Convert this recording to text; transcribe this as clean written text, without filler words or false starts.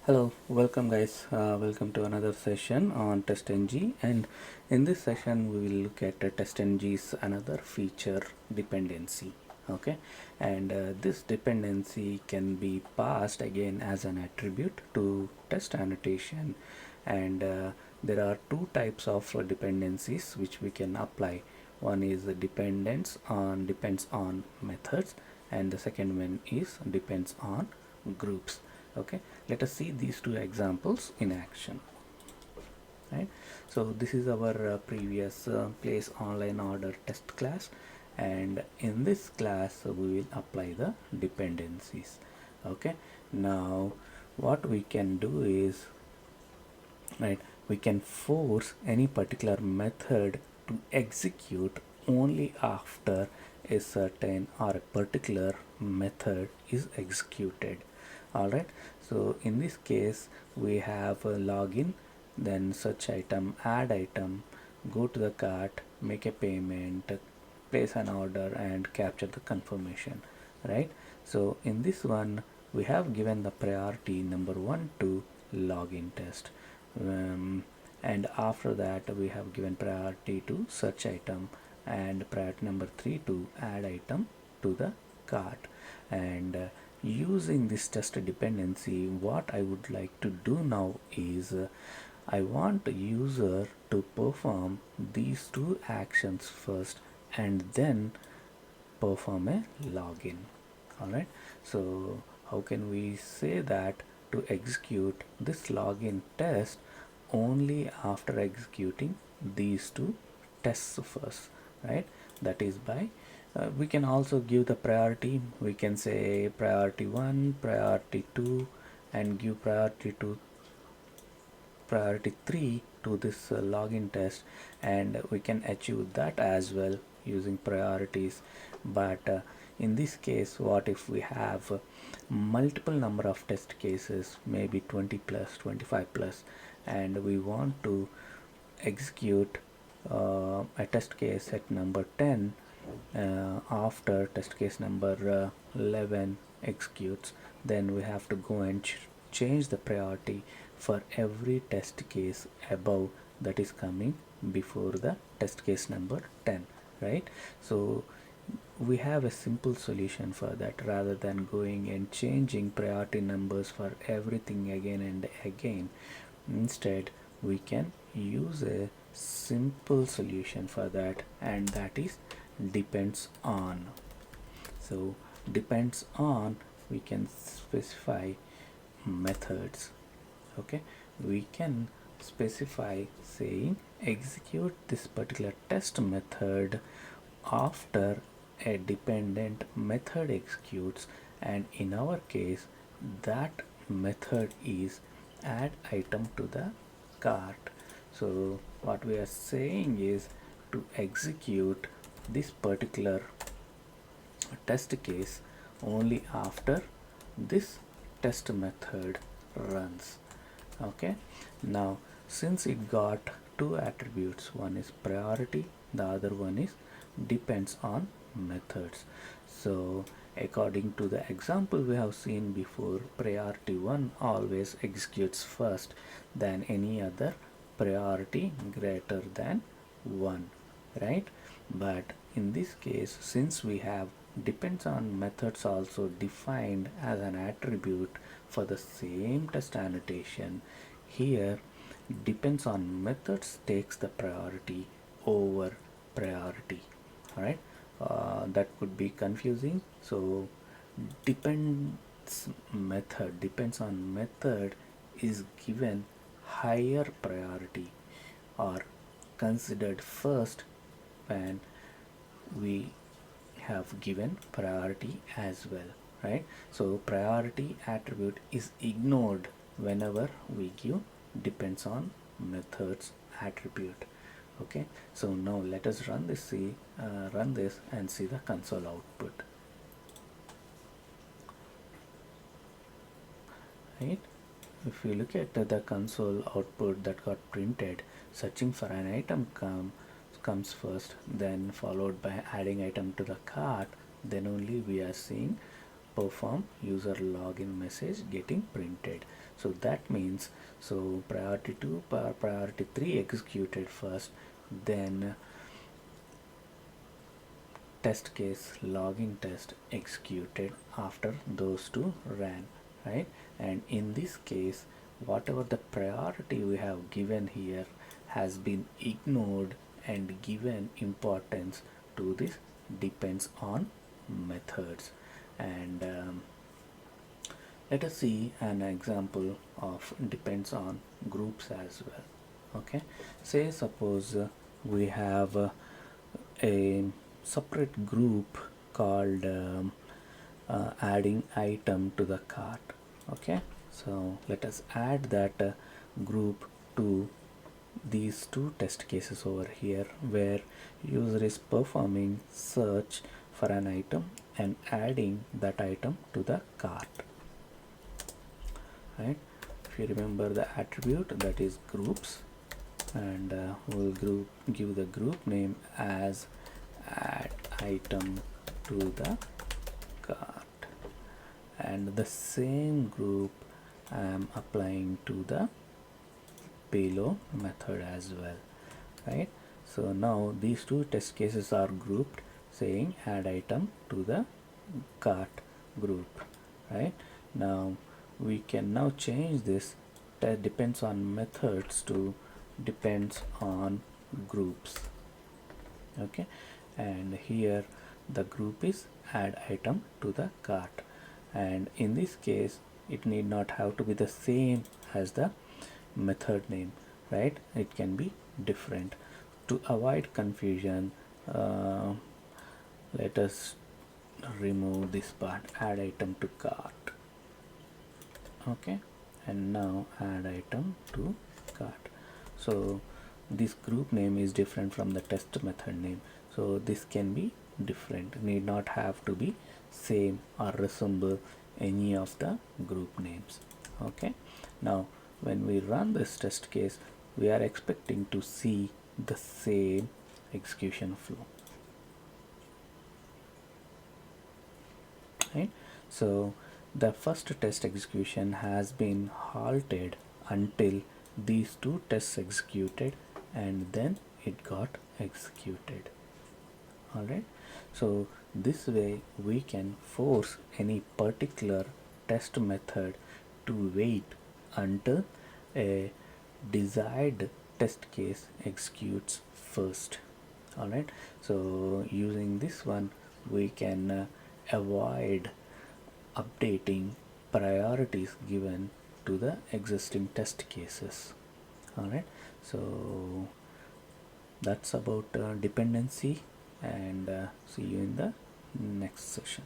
Hello, welcome guys. Welcome to another session on TestNG, and in this session we will look at TestNG's another feature, dependency. Okay, and this dependency can be passed again as an attribute to test annotation, and there are two types of dependencies which we can apply. One is the depends on methods, and the second one is depends on groups. Okay, let us see these two examples in action. Right, so this is our previous place online order test class, and in this class we will apply the dependencies. Okay, now what we can do is, right, we can force any particular method to execute only after a certain or a particular method is executed. All right, so in this case we have a login, then search item, add item, go to the cart, make a payment, place an order, and capture the confirmation. Right, so in this one we have given the priority number 1 to login test, and after that we have given priority to search item and priority number 3 to add item to the cart. And using this test dependency, what I would like to do now is I want the user to perform these two actions first and then perform a login. Alright, so how can we say that to execute this login test only after executing these two tests first, right? That is by we can also give the priority. We can say priority 1, priority 2, and give priority 3 to this login test, and we can achieve that as well using priorities. But in this case, what if we have multiple number of test cases, maybe 20 plus, 25 plus, and we want to execute a test case at number 10 after test case number 11 executes, then we have to go and change the priority for every test case above that is coming before the test case number 10. Right, so we have a simple solution for that. Rather than going and changing priority numbers for everything again and again, instead we can use a simple solution for that, and that is depends on. So depends on, we can specify methods. Okay, we can specify saying execute this particular test method after a dependent method executes, and in our case that method is add item to the cart. So what we are saying is to execute this particular test case only after this test method runs. Okay, now since it got two attributes, one is priority, the other one is depends on methods. So according to the example we have seen before, priority 1 always executes first than any other priority greater than 1, right? But in this case, since we have depends on methods also defined as an attribute for the same test annotation, here depends on methods takes the priority over priority. All right, that could be confusing. So depends on method is given higher priority or considered first when we have given priority as well, right? So priority attribute is ignored whenever we give depends on methods attribute. Okay, so now let us run this and see the console output. Right, if you look at the console output that got printed, searching for an item comes first, then followed by adding item to the cart, then only we are seeing perform user login message getting printed. So that means, so priority 2 priority 3 executed first, then test case login test executed after those two ran, right? And in this case, whatever the priority we have given here has been ignored and given importance to this depends on methods. And let us see an example of depends on groups as well. Okay, say suppose we have a separate group called adding item to the cart. Okay, so let us add that group to these two test cases over here, where user is performing search for an item and adding that item to the cart, right? If you remember the attribute, that is groups, and we'll give the group name as add item to the cart, and the same group I am applying to the payload method as well, right? So now these two test cases are grouped, saying add item to the cart group, right? Now we can now change this that depends on methods to depends on groups. Okay, and here the group is add item to the cart, and in this case it need not have to be the same as the method name, right? It can be different. To avoid confusion, let us remove this part, add item to cart. Okay, and now add item to cart. So this group name is different from the test method name, so this can be different, need not have to be same or resemble any of the group names. Okay, now when we run this test case, we are expecting to see the same execution flow, right? So the first test execution has been halted until these two tests executed, and then it got executed. All right, so this way we can force any particular test method to wait until a desired test case executes first. All right, so using this one we can avoid updating priorities given to the existing test cases. All right, so that's about dependency, and see you in the next session.